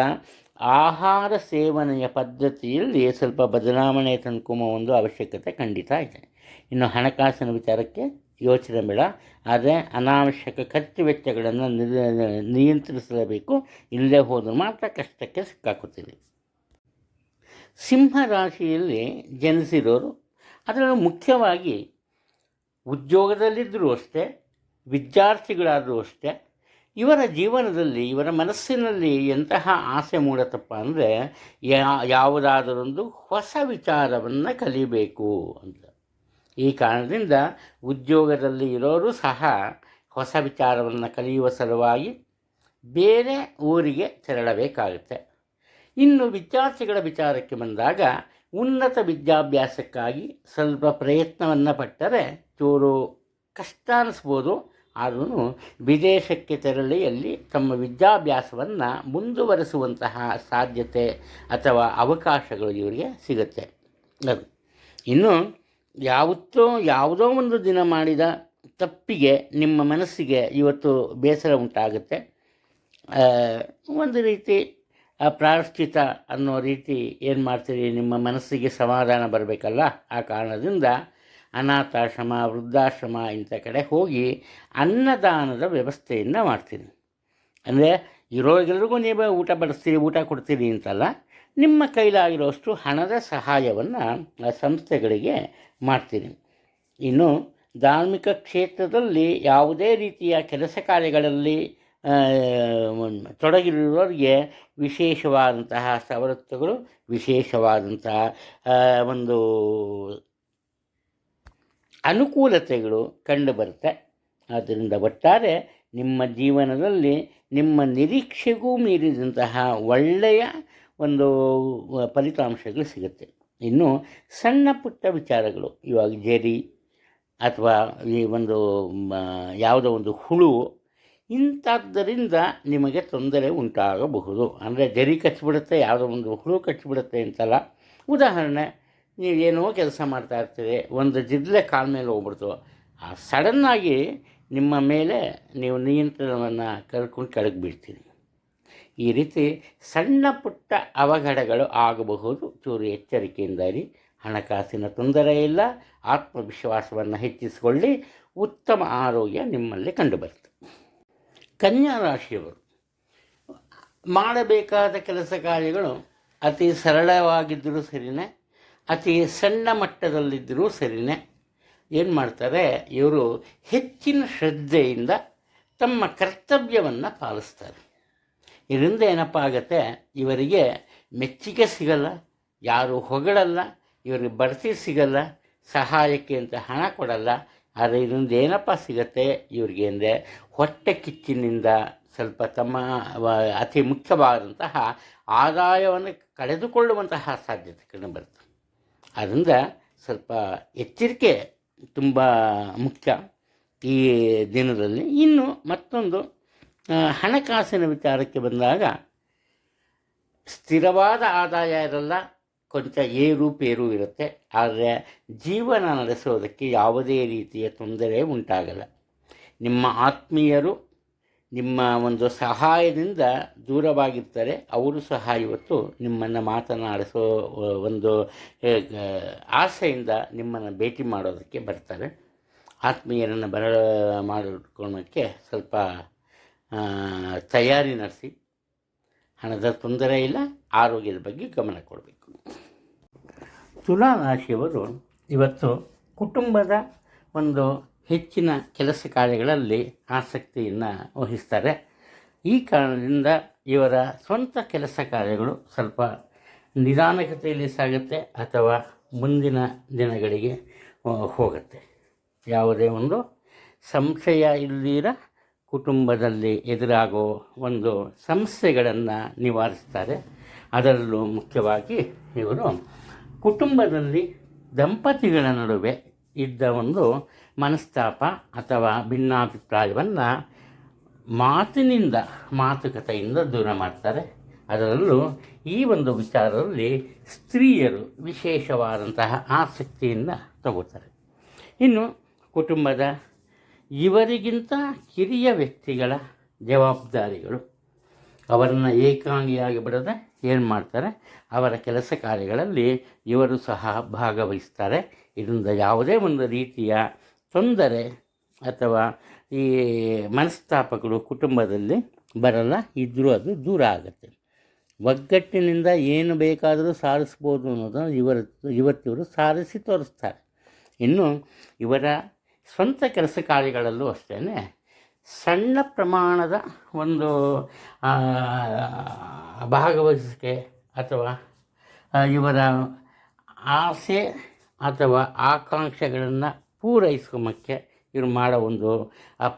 ಆಹಾರ ಸೇವನೆಯ ಪದ್ಧತಿಯಲ್ಲಿ ಸ್ವಲ್ಪ ಬದಲಾವಣೆ ತಂದ್ಕೊಂಬ ಒಂದು ಅವಶ್ಯಕತೆ ಖಂಡಿತ ಇದೆ. ಇನ್ನು ಹಣಕಾಸಿನ ವಿಚಾರಕ್ಕೆ ಯೋಚನೆ ಬೇಡ. ಆದರೆ ಅನಾವಶ್ಯಕ ಖರ್ಚು ವೆಚ್ಚಗಳನ್ನು ನಿಯಂತ್ರಿಸಲೇಬೇಕು. ಇಲ್ಲದೆ ಹೋದರೂ ಮಾತ್ರ ಕಷ್ಟಕ್ಕೆ ಸಿಕ್ಕಾಕುತ್ತೀರಿ. ಸಿಂಹ ರಾಶಿಯಲ್ಲಿ ಜನಿಸಿರೋರು, ಅದರಲ್ಲೂ ಮುಖ್ಯವಾಗಿ ಉದ್ಯೋಗದಲ್ಲಿದ್ದರೂ ಅಷ್ಟೇ, ವಿದ್ಯಾರ್ಥಿಗಳಾದರೂ ಅಷ್ಟೇ, ಇವರ ಜೀವನದಲ್ಲಿ, ಇವರ ಮನಸ್ಸಿನಲ್ಲಿ ಎಂತಹ ಆಸೆ ಮೂಡತ್ತಪ್ಪ ಅಂದರೆ ಯಾವುದಾದರೊಂದು ಹೊಸ ವಿಚಾರವನ್ನು ಕಲಿಬೇಕು ಅಂತ. ಈ ಕಾರಣದಿಂದ ಉದ್ಯೋಗದಲ್ಲಿ ಇರೋರು ಸಹ ಹೊಸ ವಿಚಾರವನ್ನು ಕಲಿಯುವ ಸಲುವಾಗಿ ಬೇರೆ ಊರಿಗೆ ತೆರಳಬೇಕಾಗುತ್ತೆ. ಇನ್ನು ವಿದ್ಯಾರ್ಥಿಗಳ ವಿಚಾರಕ್ಕೆ ಬಂದಾಗ ಉನ್ನತ ವಿದ್ಯಾಭ್ಯಾಸಕ್ಕಾಗಿ ಸ್ವಲ್ಪ ಪ್ರಯತ್ನವನ್ನು ಪಟ್ಟರೆ ಚೂರು ಕಷ್ಟ ಅನ್ನಿಸ್ಬೋದು. ಆದರೂ ವಿದೇಶಕ್ಕೆ ತೆರಳಿ ಅಲ್ಲಿ ತಮ್ಮ ವಿದ್ಯಾಭ್ಯಾಸವನ್ನು ಮುಂದುವರಿಸುವಂತಹ ಸಾಧ್ಯತೆ ಅಥವಾ ಅವಕಾಶಗಳು ಇವರಿಗೆ ಸಿಗುತ್ತೆ. ಅದು ಇನ್ನು ಯಾವುದೋ ಒಂದು ದಿನ ಮಾಡಿದ ತಪ್ಪಿಗೆ ನಿಮ್ಮ ಮನಸ್ಸಿಗೆ ಇವತ್ತು ಬೇಸರ ಉಂಟಾಗುತ್ತೆ. ಒಂದು ರೀತಿ ಪ್ರಾಯಶ್ಚಿತ್ತ ಅನ್ನೋ ರೀತಿ ಏನು ಮಾಡ್ತೀರಿ, ನಿಮ್ಮ ಮನಸ್ಸಿಗೆ ಸಮಾಧಾನ ಬರಬೇಕಲ್ಲ. ಆ ಕಾರಣದಿಂದ ಅನಾಥಾಶ್ರಮ, ವೃದ್ಧಾಶ್ರಮ ಇಂಥ ಕಡೆ ಹೋಗಿ ಅನ್ನದಾನದ ವ್ಯವಸ್ಥೆಯನ್ನು ಮಾಡ್ತೀನಿ. ಅಂದರೆ ಇರೋರಿಗೆಲ್ರಿಗೂ ನೀವು ಊಟ ಬಡಿಸ್ತೀರಿ, ಊಟ ಕೊಡ್ತೀರಿ ಅಂತಲ್ಲ, ನಿಮ್ಮ ಕೈಲಾಗಿರೋಷ್ಟು ಹಣದ ಸಹಾಯವನ್ನು ಸಂಸ್ಥೆಗಳಿಗೆ ಮಾಡ್ತೀನಿ. ಇನ್ನು ಧಾರ್ಮಿಕ ಕ್ಷೇತ್ರದಲ್ಲಿ ಯಾವುದೇ ರೀತಿಯ ಕೆಲಸ ಕಾರ್ಯಗಳಲ್ಲಿ ತೊಡಗಿರುವವರಿಗೆ ವಿಶೇಷವಾದಂತಹ ಸವಲತ್ತುಗಳು, ವಿಶೇಷವಾದಂತಹ ಒಂದು ಅನುಕೂಲತೆಗಳು ಕಂಡುಬರುತ್ತೆ. ಆದ್ದರಿಂದ ಒಟ್ಟಾರೆ ನಿಮ್ಮ ಜೀವನದಲ್ಲಿ ನಿಮ್ಮ ನಿರೀಕ್ಷೆಗೂ ಮೀರಿದಂತಹ ಒಳ್ಳೆಯ ಒಂದು ಫಲಿತಾಂಶಗಳು ಸಿಗುತ್ತೆ. ಇನ್ನು ಸಣ್ಣ ಪುಟ್ಟ ವಿಚಾರಗಳು, ಇವಾಗ ಜರಿ ಅಥವಾ ಈ ಒಂದು ಯಾವುದೋ ಒಂದು ಹುಳು, ಇಂಥದ್ದರಿಂದ ನಿಮಗೆ ತೊಂದರೆ ಉಂಟಾಗಬಹುದು. ಅಂದರೆ ಜರಿ ಕಚ್ಚಿಬಿಡುತ್ತೆ, ಯಾವುದೋ ಒಂದು ಹುಳು ಕಚ್ಚಿಬಿಡುತ್ತೆ ಅಂತಲ್ಲ. ಉದಾಹರಣೆ, ನೀವೇನೋ ಕೆಲಸ ಮಾಡ್ತಾಯಿರ್ತೀರಿ, ಒಂದು ಜಿಡ್ಲೆ ಕಾಲ ಮೇಲೆ ಹೋಗ್ಬಿಡ್ತು, ಸಡನ್ನಾಗಿ ನಿಮ್ಮ ಮೇಲೆ ನೀವು ನಿಯಂತ್ರಣವನ್ನು ಕಳ್ಕೊಂಡು ಕೆಳಗೆ ಬೀಳ್ತೀರಿ. ಈ ರೀತಿ ಸಣ್ಣ ಪುಟ್ಟ ಅವಘಡಗಳು ಆಗಬಹುದು. ಚೂರು ಎಚ್ಚರಿಕೆಯಿಂದ ಇರಿ. ಹಣಕಾಸಿನ ತೊಂದರೆ ಇಲ್ಲ. ಆತ್ಮವಿಶ್ವಾಸವನ್ನು ಹೆಚ್ಚಿಸಿಕೊಳ್ಳಿ. ಉತ್ತಮ ಆರೋಗ್ಯ ನಿಮ್ಮಲ್ಲಿ ಕಂಡುಬರುತ್ತೆ. ಕನ್ಯಾ ರಾಶಿಯವರು ಮಾಡಬೇಕಾದ ಕೆಲಸ ಕಾರ್ಯಗಳು ಅತಿ ಸರಳವಾಗಿದ್ದರೂ ಸರಿಯೇ, ಅತಿ ಸಣ್ಣ ಮಟ್ಟದಲ್ಲಿದ್ದರೂ ಸರಿಯೇ, ಏನು ಮಾಡ್ತಾರೆ ಇವರು ಹೆಚ್ಚಿನ ಶ್ರದ್ಧೆಯಿಂದ ತಮ್ಮ ಕರ್ತವ್ಯವನ್ನು ಪಾಲಿಸ್ತಾರೆ. ಇದರಿಂದ ಏನಪ್ಪ ಆಗುತ್ತೆ, ಇವರಿಗೆ ಮೆಚ್ಚುಗೆ ಸಿಗಲ್ಲ, ಯಾರು ಹೊಗಳಲ್ಲ, ಇವರಿಗೆ ಬಡ್ತಿ ಸಿಗಲ್ಲ, ಸಹಾಯಕ್ಕೆ ಅಂತ ಹಣ ಕೊಡಲ್ಲ. ಆದರೆ ಇದರಿಂದ ಏನಪ್ಪ ಸಿಗತ್ತೆ ಇವರಿಗೆ ಅಂದರೆ ಹೊಟ್ಟೆ ಕಿಚ್ಚಿನಿಂದ ಸ್ವಲ್ಪ ತಮ್ಮ ಅತಿ ಮುಖ್ಯವಾದಂತಹ ಆದಾಯವನ್ನು ಕಳೆದುಕೊಳ್ಳುವಂತಹ ಸಾಧ್ಯತೆ ಕಂಡುಬರುತ್ತೆ. ಆದ್ದರಿಂದ ಸ್ವಲ್ಪ ಎಚ್ಚರಿಕೆ ತುಂಬ ಮುಖ್ಯ ಈ ದಿನದಲ್ಲಿ. ಇನ್ನು ಮತ್ತೊಂದು ಹಣಕಾಸಿನ ವಿಚಾರಕ್ಕೆ ಬಂದಾಗ ಸ್ಥಿರವಾದ ಆದಾಯ ಇರಲ್ಲ, ಕೊಂಚ ಏರುಪೇರು ಇರುತ್ತೆ. ಆದರೆ ಜೀವನ ನಡೆಸೋದಕ್ಕೆ ಯಾವುದೇ ರೀತಿಯ ತೊಂದರೆ ಉಂಟಾಗಲ್ಲ. ನಿಮ್ಮ ಆತ್ಮೀಯರು ನಿಮ್ಮ ಒಂದು ಸಹಾಯದಿಂದ ದೂರವಾಗಿರ್ತಾರೆ. ಅವರು ಸಹ ಇವತ್ತು ನಿಮ್ಮನ್ನು ಮಾತನಾಡಿಸೋ ಒಂದು ಆಸೆಯಿಂದ ನಿಮ್ಮನ್ನು ಭೇಟಿ ಮಾಡೋದಕ್ಕೆ ಬರ್ತಾರೆ. ಆತ್ಮೀಯರನ್ನು ಮಾಡಿಕೊಳ್ಳೋಕ್ಕೆ ಸ್ವಲ್ಪ ತಯಾರಿ ನಡೆಸಿ. ಹಣದ ತೊಂದರೆ ಇಲ್ಲ, ಆರೋಗ್ಯದ ಬಗ್ಗೆ ಗಮನ ಕೊಡಬೇಕು. ತುಲಾ ರಾಶಿಯವರು ಇವತ್ತು ಕುಟುಂಬದ ಒಂದು ಹೆಚ್ಚಿನ ಕೆಲಸ ಕಾರ್ಯಗಳಲ್ಲಿ ಆಸಕ್ತಿಯನ್ನು ವಹಿಸ್ತಾರೆ. ಈ ಕಾರಣದಿಂದ ಇವರ ಸ್ವಂತ ಕೆಲಸ ಕಾರ್ಯಗಳು ಸ್ವಲ್ಪ ನಿಧಾನಗತಿಯಲ್ಲಿ ಸಾಗುತ್ತೆ ಅಥವಾ ಮುಂದಿನ ದಿನಗಳಿಗೆ ಹೋಗುತ್ತೆ. ಯಾವುದೇ ಒಂದು ಸಂಶಯ ಇಲ್ಲದಿರ ಕುಟುಂಬದಲ್ಲಿ ಎದುರಾಗೋ ಒಂದು ಸಮಸ್ಯೆಗಳನ್ನು ನಿವಾರಿಸ್ತಾರೆ. ಅದರಲ್ಲೂ ಮುಖ್ಯವಾಗಿ ಇವರು ಕುಟುಂಬದಲ್ಲಿ ದಂಪತಿಗಳ ನಡುವೆ ಇದ್ದ ಒಂದು ಮನಸ್ತಾಪ ಅಥವಾ ಭಿನ್ನಾಭಿಪ್ರಾಯವನ್ನು ಮಾತುಕತೆಯಿಂದ ದೂರ ಮಾಡ್ತಾರೆ. ಅದರಲ್ಲೂ ಈ ಒಂದು ವಿಚಾರದಲ್ಲಿ ಸ್ತ್ರೀಯರು ವಿಶೇಷವಾದಂತಹ ಆಸಕ್ತಿಯನ್ನು ತಗೋತಾರೆ. ಇನ್ನು ಕುಟುಂಬದ ಇವರಿಗಿಂತ ಕಿರಿಯ ವ್ಯಕ್ತಿಗಳ ಜವಾಬ್ದಾರಿಗಳು ಅವರನ್ನು ಏಕಾಂಗಿಯಾಗಿ ಬಿಡದೆ ಏನು ಮಾಡ್ತಾರೆ, ಅವರ ಕೆಲಸ ಕಾರ್ಯಗಳಲ್ಲಿ ಇವರು ಸಹ ಭಾಗವಹಿಸ್ತಾರೆ. ಇದರಿಂದ ಯಾವುದೇ ಒಂದು ರೀತಿಯ ತೊಂದರೆ ಅಥವಾ ಈ ಮನಸ್ತಾಪಗಳು ಕುಟುಂಬದಲ್ಲಿ ಬರಲ್ಲ. ಇದ್ದರೂ ಅದು ದೂರ ಆಗುತ್ತೆ. ಒಗ್ಗಟ್ಟಿನಿಂದ ಏನು ಬೇಕಾದರೂ ಸಾಧಿಸ್ಬೋದು ಅನ್ನೋದನ್ನು ಇವತ್ತಿವರು ಸಾಧಿಸಿ ತೋರಿಸ್ತಾರೆ. ಇನ್ನು ಇವರ ಸ್ವಂತ ಕೆಲಸ ಕಾರ್ಯಗಳಲ್ಲೂ ಅಷ್ಟೇ ಸಣ್ಣ ಪ್ರಮಾಣದ ಒಂದು ಭಾಗವಹಿಸಿಕೆ ಅಥವಾ ಇವರ ಆಸೆ ಅಥವಾ ಆಕಾಂಕ್ಷೆಗಳನ್ನು ಪೂರೈಸೋಕ್ಕೆ ಇವರು ಮಾಡೋ ಒಂದು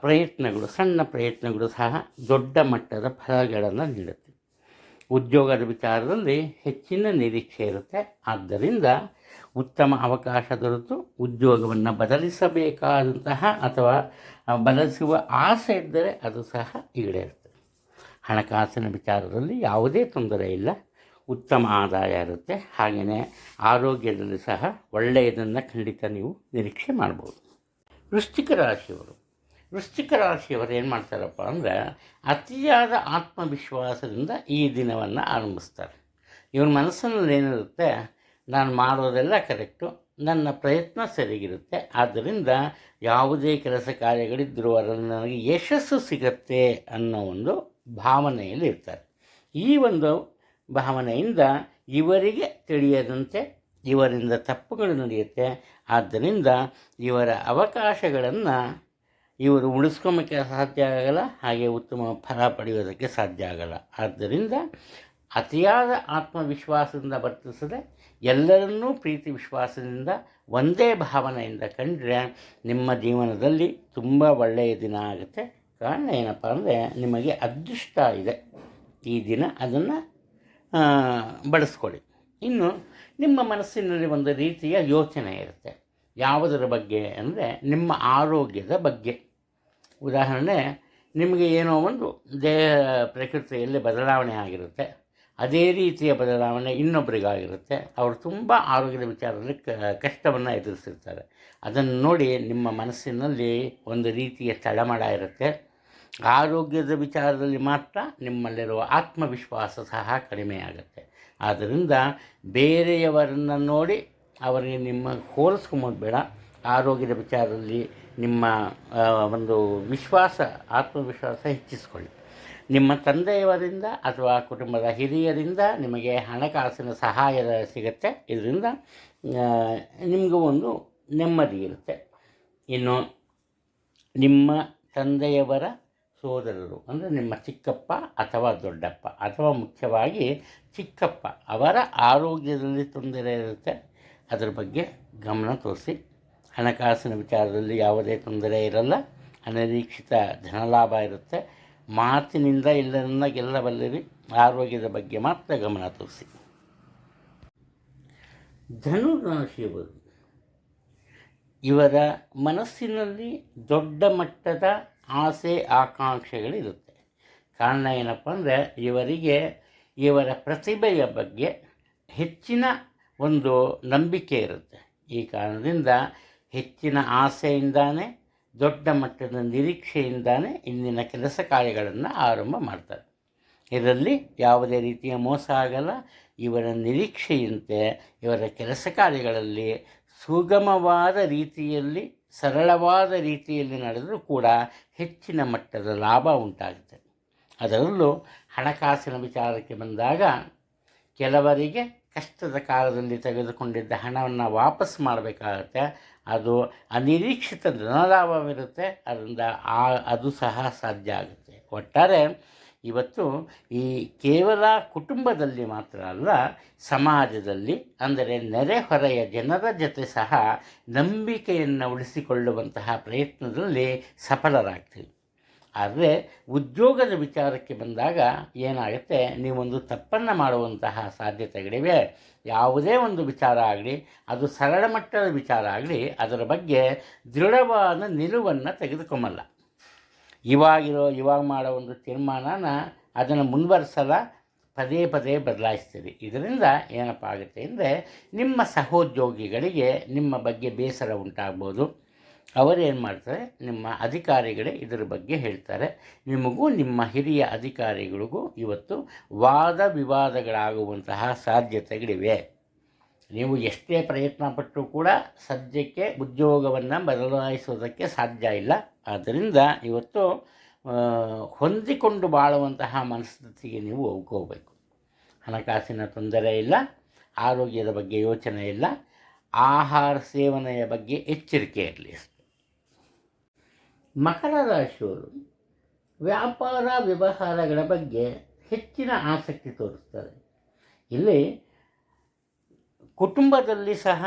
ಪ್ರಯತ್ನಗಳು, ಸಣ್ಣ ಪ್ರಯತ್ನಗಳು ಸಹ ದೊಡ್ಡ ಮಟ್ಟದ ಫಲಗಳನ್ನು ನೀಡುತ್ತೆ. ಉದ್ಯೋಗದ ವಿಚಾರದಲ್ಲಿ ಹೆಚ್ಚಿನ ನಿರೀಕ್ಷೆ ಇರುತ್ತೆ. ಆದ್ದರಿಂದ ಉತ್ತಮ ಅವಕಾಶ ದೊರೆತು ಉದ್ಯೋಗವನ್ನು ಬದಲಿಸಬೇಕಾದಂತಹ ಅಥವಾ ಬದಲಿಸುವ ಆಸೆ ಇದ್ದರೆ ಅದು ಸಹ ಈಡೇರುತ್ತೆ. ಹಣಕಾಸಿನ ವಿಚಾರದಲ್ಲಿ ಯಾವುದೇ ತೊಂದರೆ ಇಲ್ಲ, ಉತ್ತಮ ಆದಾಯ ಇರುತ್ತೆ. ಹಾಗೆಯೇ ಆರೋಗ್ಯದಲ್ಲಿ ಸಹ ಒಳ್ಳೆಯದನ್ನು ಖಂಡಿತ ನೀವು ನಿರೀಕ್ಷೆ ಮಾಡ್ಬೋದು. ವೃಶ್ಚಿಕ ರಾಶಿಯವರು ಏನು ಮಾಡ್ತಾರಪ್ಪ ಅಂದರೆ ಅತಿಯಾದ ಆತ್ಮವಿಶ್ವಾಸದಿಂದ ಈ ದಿನವನ್ನು ಆರಂಭಿಸ್ತಾರೆ. ಇವನ ಮನಸ್ಸಿನಲ್ಲಿ ಏನಿರುತ್ತೆ, ನಾನು ಮಾಡೋದೆಲ್ಲ ಕರೆಕ್ಟು, ನನ್ನ ಪ್ರಯತ್ನ ಸರಿಗಿರುತ್ತೆ, ಆದ್ದರಿಂದ ಯಾವುದೇ ಕೆಲಸ ಕಾರ್ಯಗಳಿದ್ದರೂ ಅದರಲ್ಲಿ ನನಗೆ ಯಶಸ್ಸು ಸಿಗತ್ತೆ ಅನ್ನೋ ಒಂದು ಭಾವನೆಯಲ್ಲಿ ಇರ್ತಾರೆ. ಈ ಒಂದು ಭಾವನೆಯಿಂದ ಇವರಿಗೆ ತಿಳಿಯದಂತೆ ಇವರಿಂದ ತಪ್ಪುಗಳು ನಡೆಯುತ್ತೆ. ಆದ್ದರಿಂದ ಇವರ ಅವಕಾಶಗಳನ್ನು ಇವರು ಉಳಿಸ್ಕೊಳ್ಳೋಕ್ಕೆ ಸಾಧ್ಯ ಆಗಲ್ಲ, ಹಾಗೆ ಉತ್ತಮ ಫಲ ಪಡೆಯೋದಕ್ಕೆ ಸಾಧ್ಯ ಆಗಲ್ಲ. ಆದ್ದರಿಂದ ಅತಿಯಾದ ಆತ್ಮವಿಶ್ವಾಸದಿಂದ ವರ್ತಿಸದೆ ಎಲ್ಲರನ್ನೂ ಪ್ರೀತಿ ವಿಶ್ವಾಸದಿಂದ ಒಂದೇ ಭಾವನೆಯಿಂದ ಕಂಡ್ರೆ ನಿಮ್ಮ ಜೀವನದಲ್ಲಿ ತುಂಬ ಒಳ್ಳೆಯ ದಿನ ಆಗುತ್ತೆ. ಕಾರಣ ಏನಪ್ಪ ಅಂದರೆ ನಿಮಗೆ ಅದೃಷ್ಟ ಇದೆ ಈ ದಿನ, ಅದನ್ನು ಬಳಸ್ಕೊಳ್ಳಿ. ಇನ್ನು ನಿಮ್ಮ ಮನಸ್ಸಿನಲ್ಲಿ ಒಂದು ರೀತಿಯ ಯೋಚನೆ ಇರುತ್ತೆ. ಯಾವುದರ ಬಗ್ಗೆ ಅಂದರೆ ನಿಮ್ಮ ಆರೋಗ್ಯದ ಬಗ್ಗೆ. ಉದಾಹರಣೆ, ನಿಮಗೆ ಏನೋ ಒಂದು ದೇಹ ಪ್ರಕೃತಿಯಲ್ಲಿ ಬದಲಾವಣೆ ಆಗಿರುತ್ತೆ. ಅದೇ ರೀತಿಯ ಬದಲಾವಣೆ ಇನ್ನೊಬ್ಬರಿಗಾಗಿರುತ್ತೆ. ಅವರು ತುಂಬ ಆರೋಗ್ಯದ ವಿಚಾರದಲ್ಲಿ ಕಷ್ಟವನ್ನು ಎದುರಿಸಿರ್ತಾರೆ. ಅದನ್ನು ನೋಡಿ ನಿಮ್ಮ ಮನಸ್ಸಿನಲ್ಲಿ ಒಂದು ರೀತಿಯ ತಳಮಳ ಇರುತ್ತೆ. ಆರೋಗ್ಯದ ವಿಚಾರದಲ್ಲಿ ಮಾತ್ರ ನಿಮ್ಮಲ್ಲಿರುವ ಆತ್ಮವಿಶ್ವಾಸ ಸಹ ಕಡಿಮೆಯಾಗುತ್ತೆ. ಆದ್ದರಿಂದ ಬೇರೆಯವರನ್ನು ನೋಡಿ ಅವರಿಗೆ ನಿಮ್ಮ ಹೋಲಿಸ್ಕೊಂಬೋದು ಬೇಡ. ಆರೋಗ್ಯದ ವಿಚಾರದಲ್ಲಿ ನಿಮ್ಮ ಒಂದು ಆತ್ಮವಿಶ್ವಾಸ ಹೆಚ್ಚಿಸ್ಕೊಳ್ಳಿ. ನಿಮ್ಮ ತಂದೆಯವರಿಂದ ಅಥವಾ ಕುಟುಂಬದ ಹಿರಿಯರಿಂದ ನಿಮಗೆ ಹಣಕಾಸಿನ ಸಹಾಯ ಸಿಗುತ್ತೆ. ಇದರಿಂದ ನಿಮಗೂ ಒಂದು ನೆಮ್ಮದಿ ಇರುತ್ತೆ. ಇನ್ನು ನಿಮ್ಮ ತಂದೆಯವರ ಸೋದರರು ಅಂದರೆ ನಿಮ್ಮ ಚಿಕ್ಕಪ್ಪ ಅಥವಾ ದೊಡ್ಡಪ್ಪ ಅಥವಾ ಮುಖ್ಯವಾಗಿ ಚಿಕ್ಕಪ್ಪ ಅವರ ಆರೋಗ್ಯದಲ್ಲಿ ತೊಂದರೆ ಇರುತ್ತೆ. ಅದರ ಬಗ್ಗೆ ಗಮನ ತೋರಿಸಿ. ಹಣಕಾಸಿನ ವಿಚಾರದಲ್ಲಿ ಯಾವುದೇ ತೊಂದರೆ ಇರಲ್ಲ. ಅನಿರೀಕ್ಷಿತ ಧನಲಾಭ ಇರುತ್ತೆ. ಮಾತಿನಿಂದ ಎಲ್ಲರನ್ನ ಗೆಲ್ಲಬಲ್ಲಿರಿ. ಆರೋಗ್ಯದ ಬಗ್ಗೆ ಮಾತ್ರ ಗಮನ ತೋರಿಸಿ. ಧನುರಾಶಿಯವರು, ಇವರ ಮನಸ್ಸಿನಲ್ಲಿ ದೊಡ್ಡ ಮಟ್ಟದ ಆಸೆ ಆಕಾಂಕ್ಷೆಗಳಿರುತ್ತೆ. ಕಾರಣ ಏನಪ್ಪ ಅಂದರೆ ಇವರಿಗೆ ಇವರ ಪ್ರತಿಭೆಯ ಬಗ್ಗೆ ಹೆಚ್ಚಿನ ಒಂದು ನಂಬಿಕೆ ಇರುತ್ತೆ. ಈ ಕಾರಣದಿಂದ ಹೆಚ್ಚಿನ ಆಸೆಯಿಂದಾನೇ ದೊಡ್ಡ ಮಟ್ಟದ ನಿರೀಕ್ಷೆಯಿಂದಾನೇ ಇಂದಿನ ಕೆಲಸ ಕಾರ್ಯಗಳನ್ನು ಆರಂಭ ಮಾಡ್ತಾರೆ. ಇದರಲ್ಲಿ ಯಾವುದೇ ರೀತಿಯ ಮೋಸ ಆಗಲ್ಲ. ಇವರ ನಿರೀಕ್ಷೆಯಂತೆ ಇವರ ಕೆಲಸ ಕಾರ್ಯಗಳಲ್ಲಿ ಸುಗಮವಾದ ರೀತಿಯಲ್ಲಿ, ಸರಳವಾದ ರೀತಿಯಲ್ಲಿ ನಡೆದರೂ ಕೂಡ ಹೆಚ್ಚಿನ ಮಟ್ಟದ ಲಾಭ ಉಂಟಾಗುತ್ತೆ. ಅದರಲ್ಲೂ ಹಣಕಾಸಿನ ವಿಚಾರಕ್ಕೆ ಬಂದಾಗ ಕೆಲವರಿಗೆ ಕಷ್ಟದ ಕಾಲದಲ್ಲಿ ತೆಗೆದುಕೊಂಡಿದ್ದ ಹಣವನ್ನು ವಾಪಸ್ ಮಾಡಬೇಕಾಗತ್ತೆ. ಅದು ಅನಿರೀಕ್ಷಿತ ಧನಲಾಭವಿರುತ್ತೆ. ಅದರಿಂದ ಅದು ಸಹ ಸಾಧ್ಯ ಆಗುತ್ತೆ. ಒಟ್ಟಾರೆ ಇವತ್ತು ಈ ಕೇವಲ ಕುಟುಂಬದಲ್ಲಿ ಮಾತ್ರ ಅಲ್ಲ, ಸಮಾಜದಲ್ಲಿ, ಅಂದರೆ ನೆರೆಹೊರೆಯ ಜನರ ಜೊತೆ ಸಹ ನಂಬಿಕೆಯನ್ನು ಉಳಿಸಿಕೊಳ್ಳುವಂತಹ ಪ್ರಯತ್ನದಲ್ಲಿ ಸಫಲರಾಗ್ತೀವಿ. ಆದರೆ ಉದ್ಯೋಗದ ವಿಚಾರಕ್ಕೆ ಬಂದಾಗ ಏನಾಗುತ್ತೆ, ನೀವೊಂದು ತಪ್ಪನ್ನು ಮಾಡುವಂತಹ ಸಾಧ್ಯತೆಗಳಿವೆ. ಯಾವುದೇ ಒಂದು ವಿಚಾರ ಆಗಲಿ, ಅದು ಸರಳ ಮಟ್ಟದ ವಿಚಾರ ಆಗಲಿ, ಅದರ ಬಗ್ಗೆ ದೃಢವಾದ ನಿಲುವನ್ನು ತೆಗೆದುಕೊಂಬಲ್ಲ. ಇವಾಗ ಮಾಡೋ ಒಂದು ತೀರ್ಮಾನನ ಅದನ್ನು ಮುಂದುವರಿಸಲ್ಲ, ಪದೇ ಪದೇ ಬದಲಾಯಿಸ್ತೀರಿ. ಇದರಿಂದ ಏನಪ್ಪ ಆಗುತ್ತೆ ಅಂದರೆ, ನಿಮ್ಮ ಸಹೋದ್ಯೋಗಿಗಳಿಗೆ ನಿಮ್ಮ ಬಗ್ಗೆ ಬೇಸರ ಉಂಟಾಗ್ಬೋದು. ಅವರೇನು ಮಾಡ್ತಾರೆ, ನಿಮ್ಮ ಅಧಿಕಾರಿಗಳೇ ಇದರ ಬಗ್ಗೆ ಹೇಳ್ತಾರೆ. ನಿಮಗೂ ನಿಮ್ಮ ಹಿರಿಯ ಅಧಿಕಾರಿಗಳಿಗೂ ಇವತ್ತು ವಾದ ವಿವಾದಗಳಾಗುವಂತಹ ಸಾಧ್ಯತೆಗಳಿವೆ. ನೀವು ಎಷ್ಟೇ ಪ್ರಯತ್ನ ಪಟ್ಟರೂ ಕೂಡ ಸದ್ಯಕ್ಕೆ ಉದ್ಯೋಗವನ್ನು ಬದಲಾಯಿಸೋದಕ್ಕೆ ಸಾಧ್ಯ ಇಲ್ಲ. ಆದ್ದರಿಂದ ಇವತ್ತು ಹೊಂದಿಕೊಂಡು ಬಾಳುವಂತಹ ಮನಸ್ಥಿತಿಗೆ ನೀವು ಹೋಗಬೇಕು. ಹಣಕಾಸಿನ ತೊಂದರೆ ಇಲ್ಲ, ಆರೋಗ್ಯದ ಬಗ್ಗೆ ಯೋಚನೆ ಇಲ್ಲ, ಆಹಾರ ಸೇವನೆಯ ಬಗ್ಗೆ ಎಚ್ಚರಿಕೆ ಇರಲಿ. ಮಕರ ರಾಶಿಯವರು ವ್ಯಾಪಾರ ವ್ಯವಹಾರಗಳ ಬಗ್ಗೆ ಹೆಚ್ಚಿನ ಆಸಕ್ತಿ ತೋರಿಸ್ತಾರೆ. ಇಲ್ಲಿ ಕುಟುಂಬದಲ್ಲಿ ಸಹ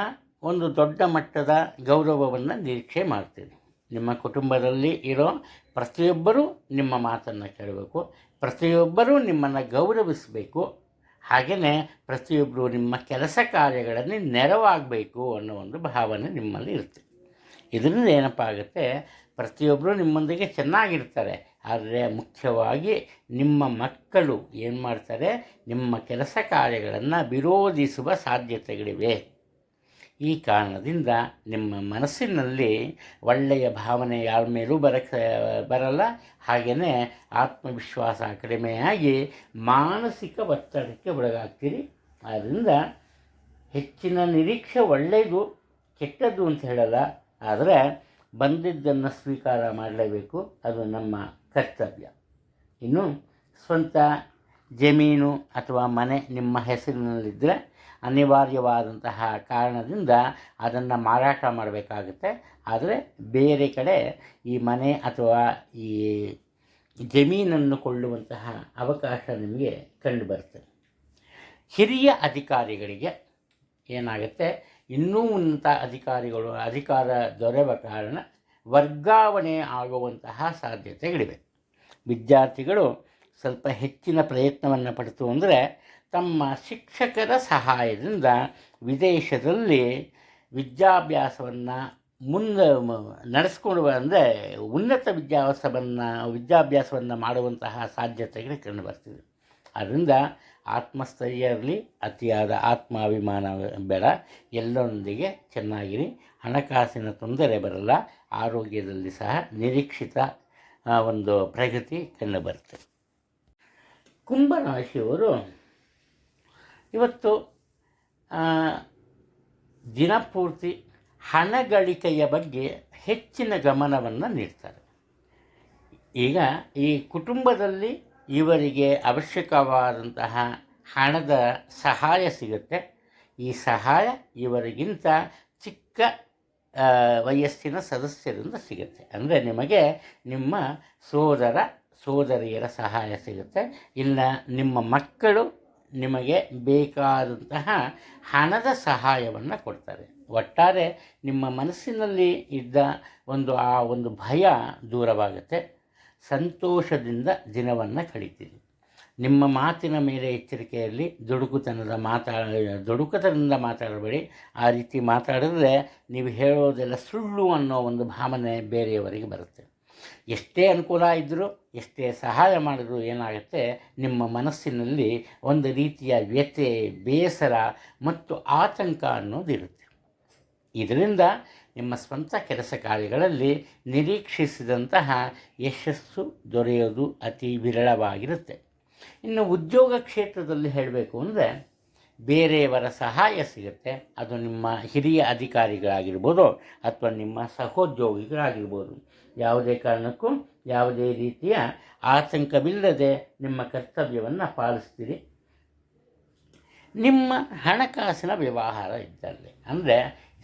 ಒಂದು ದೊಡ್ಡ ಮಟ್ಟದ ಗೌರವವನ್ನು ನಿರೀಕ್ಷೆ ಮಾಡ್ತೀರಿ. ನಿಮ್ಮ ಕುಟುಂಬದಲ್ಲಿ ಇರೋ ಪ್ರತಿಯೊಬ್ಬರೂ ನಿಮ್ಮ ಮಾತನ್ನು ಕೇಳಬೇಕು, ಪ್ರತಿಯೊಬ್ಬರೂ ನಿಮ್ಮನ್ನು ಗೌರವಿಸಬೇಕು. ಹಾಗೆಯೇ ಪ್ರತಿಯೊಬ್ಬರು ನಿಮ್ಮ ಕೆಲಸ ಕಾರ್ಯಗಳಲ್ಲಿ ನೆರವಾಗಬೇಕು ಅನ್ನೋ ಒಂದು ಭಾವನೆ ನಿಮ್ಮಲ್ಲಿ ಇರುತ್ತೆ. ಇದರಿಂದ ಏನಪ್ಪ ಆಗುತ್ತೆ, ಪ್ರತಿಯೊಬ್ಬರು ನಿಮ್ಮೊಂದಿಗೆ ಚೆನ್ನಾಗಿರ್ತಾರೆ. ಆದರೆ ಮುಖ್ಯವಾಗಿ ನಿಮ್ಮ ಮಕ್ಕಳು ಏನು ಮಾಡ್ತಾರೆ, ನಿಮ್ಮ ಕೆಲಸ ಕಾರ್ಯಗಳನ್ನು ವಿರೋಧಿಸುವ ಸಾಧ್ಯತೆಗಳಿವೆ. ಈ ಕಾರಣದಿಂದ ನಿಮ್ಮ ಮನಸ್ಸಿನಲ್ಲಿ ಒಳ್ಳೆಯ ಭಾವನೆ ಯಾರ ಮೇಲೂ ಬರಲ್ಲ. ಹಾಗೆಯೇ ಆತ್ಮವಿಶ್ವಾಸ ಕಡಿಮೆಯಾಗಿ ಮಾನಸಿಕ ಒತ್ತಡಕ್ಕೆ ಒಳಗಾಗ್ತೀರಿ. ಆದ್ದರಿಂದ ಹೆಚ್ಚಿನ ನಿರೀಕ್ಷೆ ಒಳ್ಳೆಯದು, ಕೆಟ್ಟದ್ದು ಅಂತ ಹೇಳಲ್ಲ. ಆದರೆ ಬಂದಿದ್ದನ್ನು ಸ್ವೀಕಾರ ಮಾಡಲೇಬೇಕು, ಅದು ನಮ್ಮ ಕರ್ತವ್ಯ. ಇನ್ನು ಸ್ವಂತ ಜಮೀನು ಅಥವಾ ಮನೆ ನಿಮ್ಮ ಹೆಸರಿನಲ್ಲಿದ್ದರೆ ಅನಿವಾರ್ಯವಾದಂತಹ ಕಾರಣದಿಂದ ಅದನ್ನು ಮಾರಾಟ ಮಾಡಬೇಕಾಗುತ್ತೆ. ಆದರೆ ಬೇರೆ ಕಡೆ ಈ ಮನೆ ಅಥವಾ ಈ ಜಮೀನನ್ನು ಕೊಳ್ಳುವಂತಹ ಅವಕಾಶ ನಿಮಗೆ ಕಂಡುಬರ್ತದೆ. ಹಿರಿಯ ಅಧಿಕಾರಿಗಳಿಗೆ ಏನಾಗುತ್ತೆ, ಇನ್ನೂ ಉನ್ನತ ಅಧಿಕಾರ ದೊರೆಯುವ ಕಾರಣ ವರ್ಗಾವಣೆ ಆಗುವಂತಹ ಸಾಧ್ಯತೆಗಳಿವೆ. ವಿದ್ಯಾರ್ಥಿಗಳು ಸ್ವಲ್ಪ ಹೆಚ್ಚಿನ ಪ್ರಯತ್ನವನ್ನು ಪಡಿತು ಅಂದರೆ ತಮ್ಮ ಶಿಕ್ಷಕರ ಸಹಾಯದಿಂದ ವಿದೇಶದಲ್ಲಿ ವಿದ್ಯಾಭ್ಯಾಸವನ್ನು ನಡೆಸ್ಕೊಂಡು ಅಂದರೆ ಉನ್ನತ ವಿದ್ಯಾಭ್ಯಾಸವನ್ನು ಮಾಡುವಂತಹ ಸಾಧ್ಯತೆಗಳು ಕಂಡುಬರ್ತಿದೆ. ಅದರಿಂದ ಆತ್ಮಸ್ಥೈರ್ಯ ಇರಲಿ, ಅತಿಯಾದ ಆತ್ಮಾಭಿಮಾನ ಬೇಡ. ಎಲ್ಲರೊಂದಿಗೆ ಚೆನ್ನಾಗಿರಿ. ಹಣಕಾಸಿನ ತೊಂದರೆ ಬರಲ್ಲ. ಆರೋಗ್ಯದಲ್ಲಿ ಸಹ ನಿರೀಕ್ಷಿತ ಒಂದು ಪ್ರಗತಿ ಕಂಡುಬರುತ್ತೆ. ಕುಂಭರಾಶಿಯವರು ಇವತ್ತು ದಿನಪೂರ್ತಿ ಹಣ ಗಳಿಕೆಯ ಬಗ್ಗೆ ಹೆಚ್ಚಿನ ಗಮನವನ್ನು ನೀಡ್ತಾರೆ. ಈಗ ಈ ಕುಟುಂಬದಲ್ಲಿ ಇವರಿಗೆ ಅವಶ್ಯಕವಾದಂತಹ ಹಣದ ಸಹಾಯ ಸಿಗುತ್ತೆ. ಈ ಸಹಾಯ ಇವರಿಗಿಂತ ಚಿಕ್ಕ ವಯಸ್ಸಿನ ಸದಸ್ಯರಿಂದ ಸಿಗುತ್ತೆ. ಅಂದರೆ ನಿಮಗೆ ನಿಮ್ಮ ಸೋದರಿಯರ ಸಹಾಯ ಸಿಗುತ್ತೆ. ಇಲ್ಲ ನಿಮ್ಮ ಮಕ್ಕಳು ನಿಮಗೆ ಬೇಕಾದಂತಹ ಹಣದ ಸಹಾಯವನ್ನು ಕೊಡ್ತಾರೆ. ಒಟ್ಟಾರೆ ನಿಮ್ಮ ಮನಸ್ಸಿನಲ್ಲಿ ಇದ್ದ ಒಂದು ಭಯ ದೂರವಾಗುತ್ತೆ. ಸಂತೋಷದಿಂದ ದಿನವನ್ನು ಕಳೀತೀರಿ. ನಿಮ್ಮ ಮಾತಿನ ಮೇಲೆ ಎಚ್ಚರಿಕೆಯಲ್ಲಿ ದುಡುಕುತನದಿಂದ ಮಾತಾಡಬೇಡಿ. ಆ ರೀತಿ ಮಾತಾಡಿದ್ರೆ ನೀವು ಹೇಳೋದೆಲ್ಲ ಸುಳ್ಳು ಅನ್ನೋ ಒಂದು ಭಾವನೆ ಬೇರೆಯವರಿಗೆ ಬರುತ್ತೆ. ಎಷ್ಟೇ ಅನುಕೂಲ ಇದ್ದರೂ, ಎಷ್ಟೇ ಸಹಾಯ ಮಾಡಿದ್ರೂ ಏನಾಗುತ್ತೆ, ನಿಮ್ಮ ಮನಸ್ಸಿನಲ್ಲಿ ಒಂದು ರೀತಿಯ ವ್ಯಥೆ, ಬೇಸರ ಮತ್ತು ಆತಂಕ ಅನ್ನೋದಿರುತ್ತೆ. ಇದರಿಂದ ನಿಮ್ಮ ಸ್ವಂತ ಕೆಲಸ ಕಾರ್ಯಗಳಲ್ಲಿ ನಿರೀಕ್ಷಿಸಿದಂತಹ ಯಶಸ್ಸು ದೊರೆಯೋದು ಅತಿ ವಿರಳವಾಗಿರುತ್ತೆ. ಇನ್ನು ಉದ್ಯೋಗ ಕ್ಷೇತ್ರದಲ್ಲಿ ಹೇಳಬೇಕು ಅಂದರೆ ಬೇರೆಯವರ ಸಹಾಯ ಸಿಗುತ್ತೆ. ಅದು ನಿಮ್ಮ ಹಿರಿಯ ಅಧಿಕಾರಿಗಳಾಗಿರ್ಬೋದು ಅಥವಾ ನಿಮ್ಮ ಸಹೋದ್ಯೋಗಿಗಳಾಗಿರ್ಬೋದು. ಯಾವುದೇ ಕಾರಣಕ್ಕೂ ಯಾವುದೇ ರೀತಿಯ ಆತಂಕವಿಲ್ಲದೆ ನಿಮ್ಮ ಕರ್ತವ್ಯವನ್ನು ಪಾಲಿಸ್ತೀರಿ. ನಿಮ್ಮ ಹಣಕಾಸಿನ ವ್ಯವಹಾರ ಇದ್ದಲ್ಲಿ, ಅಂದರೆ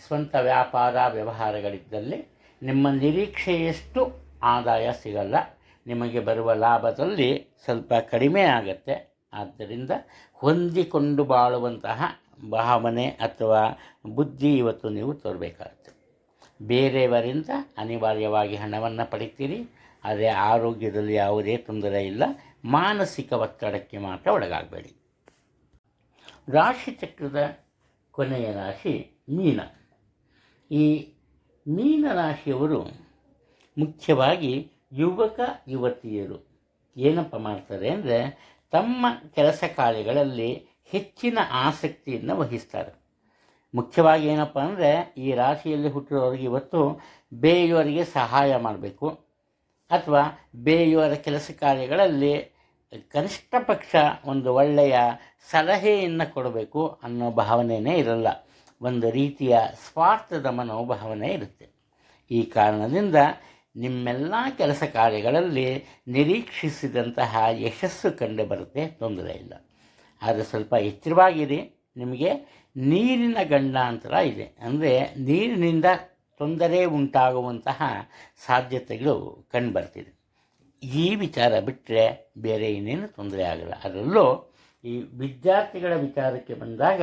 ಸ್ವಂತ ವ್ಯಾಪಾರ ವ್ಯವಹಾರಗಳಿದ್ದಲ್ಲಿ ನಿಮ್ಮ ನಿರೀಕ್ಷೆಯಷ್ಟು ಆದಾಯ ಸಿಗಲ್ಲ. ನಿಮಗೆ ಬರುವ ಲಾಭದಲ್ಲಿ ಸ್ವಲ್ಪ ಕಡಿಮೆ ಆಗುತ್ತೆ. ಆದ್ದರಿಂದ ಹೊಂದಿಕೊಂಡು ಬಾಳುವಂತಹ ಭಾವನೆ ಅಥವಾ ಬುದ್ಧಿ ಇವತ್ತು ನೀವು ತೋರಬೇಕಾಗುತ್ತೆ. ಬೇರೆಯವರಿಂದ ಅನಿವಾರ್ಯವಾಗಿ ಹಣವನ್ನು ಪಡಿತೀರಿ, ಆದರೆ ಆರೋಗ್ಯದಲ್ಲಿ ಯಾವುದೇ ತೊಂದರೆ ಇಲ್ಲ. ಮಾನಸಿಕ ಒತ್ತಡಕ್ಕೆ ಮಾತ್ರ ಒಳಗಾಗಬೇಡಿ. ರಾಶಿಚಕ್ರದ ಕೊನೆಯ ರಾಶಿ ಮೀನ. ಈ ಮೀನರಾಶಿಯವರು ಮುಖ್ಯವಾಗಿ ಯುವಕ ಯುವತಿಯರು ಏನಪ್ಪ ಮಾಡ್ತಾರೆ ಅಂದರೆ ತಮ್ಮ ಕೆಲಸ ಕಾರ್ಯಗಳಲ್ಲಿ ಹೆಚ್ಚಿನ ಆಸಕ್ತಿಯನ್ನು ವಹಿಸ್ತಾರೆ. ಮುಖ್ಯವಾಗಿ ಏನಪ್ಪ ಅಂದರೆ ಈ ರಾಶಿಯಲ್ಲಿ ಹುಟ್ಟಿರೋರಿಗೆ ಇವತ್ತು ಬೇರೆಯವರಿಗೆ ಸಹಾಯ ಮಾಡಬೇಕು ಅಥವಾ ಬೇರೆಯವರ ಕೆಲಸ ಕಾರ್ಯಗಳಲ್ಲಿ ಕನಿಷ್ಠ ಪಕ್ಷ ಒಂದು ಒಳ್ಳೆಯ ಸಲಹೆಯನ್ನು ಕೊಡಬೇಕು ಅನ್ನೋ ಭಾವನೆಯೇ ಇರಲ್ಲ. ಒಂದು ರೀತಿಯ ಸ್ವಾರ್ಥದ ಮನೋಭಾವನೆ ಇರುತ್ತೆ. ಈ ಕಾರಣದಿಂದ ನಿಮ್ಮೆಲ್ಲ ಕೆಲಸ ಕಾರ್ಯಗಳಲ್ಲಿ ನಿರೀಕ್ಷಿಸಿದಂತಹ ಯಶಸ್ಸು ಕಂಡು ಬರುತ್ತೆ, ತೊಂದರೆ ಇಲ್ಲ. ಆದರೆ ಸ್ವಲ್ಪ ಎಚ್ಚರವಾಗಿರಿ. ನಿಮಗೆ ನೀರಿನ ಗಂಡಾಂತರ ಇದೆ, ಅಂದರೆ ನೀರಿನಿಂದ ತೊಂದರೆ ಉಂಟಾಗುವಂತಹ ಸಾಧ್ಯತೆಗಳು ಕಂಡುಬರ್ತಿದೆ. ಈ ವಿಚಾರ ಬಿಟ್ಟರೆ ಬೇರೆ ಇನ್ನೇನು ತೊಂದರೆ ಆಗಲ್ಲ. ಅದರಲ್ಲೂ ಈ ವಿದ್ಯಾರ್ಥಿಗಳ ವಿಚಾರಕ್ಕೆ ಬಂದಾಗ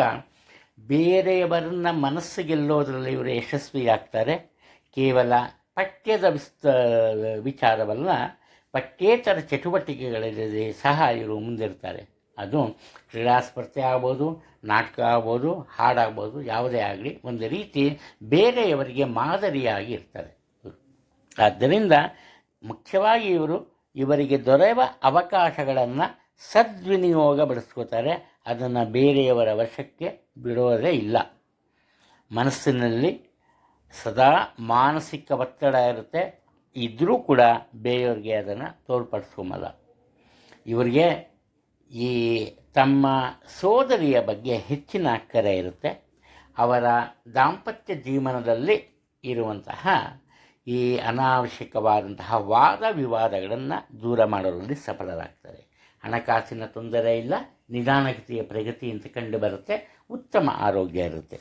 ಬೇರೆಯವರನ್ನ ಮನಸ್ಸು ಗೆಲ್ಲೋದರಲ್ಲಿ ಇವರು ಯಶಸ್ವಿಯಾಗ್ತಾರೆ. ಕೇವಲ ಪಠ್ಯದ ವಿಚಾರವಲ್ಲ, ಪಠ್ಯೇತರ ಚಟುವಟಿಕೆಗಳಲ್ಲಿ ಸಹ ಇವರು ಮುಂದಿರ್ತಾರೆ. ಅದು ಕ್ರೀಡಾ ಸ್ಪರ್ಧೆ ಆಗ್ಬೋದು, ನಾಟಕ ಆಗ್ಬೋದು, ಹಾಡಾಗ್ಬೋದು, ಯಾವುದೇ ಆಗಲಿ ಒಂದು ರೀತಿ ಬೇರೆಯವರಿಗೆ ಮಾದರಿಯಾಗಿ ಇರ್ತಾರೆ. ಆದ್ದರಿಂದ ಮುಖ್ಯವಾಗಿ ಇವರಿಗೆ ದೊರೆಯುವ ಅವಕಾಶಗಳನ್ನು ಸದ್ವಿನಿಯೋಗಪಡಿಸ್ಕೋತಾರೆ. ಅದನ್ನು ಬೇರೆಯವರ ವಶಕ್ಕೆ ಬಿಡೋದೇ ಇಲ್ಲ. ಮನಸ್ಸಿನಲ್ಲಿ ಸದಾ ಮಾನಸಿಕ ಒತ್ತಡ ಇರುತ್ತೆ, ಇದ್ದರೂ ಕೂಡ ಬೇರೆಯವ್ರಿಗೆ ಅದನ್ನು ತೋರ್ಪಡಿಸ್ಕೊಂಬಲ್ಲ. ಇವರಿಗೆ ಈ ತಮ್ಮ ಸೋದರಿಯ ಬಗ್ಗೆ ಹೆಚ್ಚಿನ ಅಕ್ಕರೆ ಇರುತ್ತೆ. ಅವರ ದಾಂಪತ್ಯ ಜೀವನದಲ್ಲಿ ಇರುವಂತಹ ಈ ಅನಾವಶ್ಯಕವಾದಂತಹ ವಾದ ವಿವಾದಗಳನ್ನು ದೂರ ಮಾಡೋದ್ರಲ್ಲಿ ಸಫಲರಾಗ್ತಾರೆ. ಹಣಕಾಸಿನ ತೊಂದರೆ ಇಲ್ಲ, ನಿಧಾನಗತಿಯ ಪ್ರಗತಿ ಅಂತ ಕಂಡು ಬರುತ್ತೆ. ಉತ್ತಮ ಆರೋಗ್ಯ ಇರುತ್ತೆ.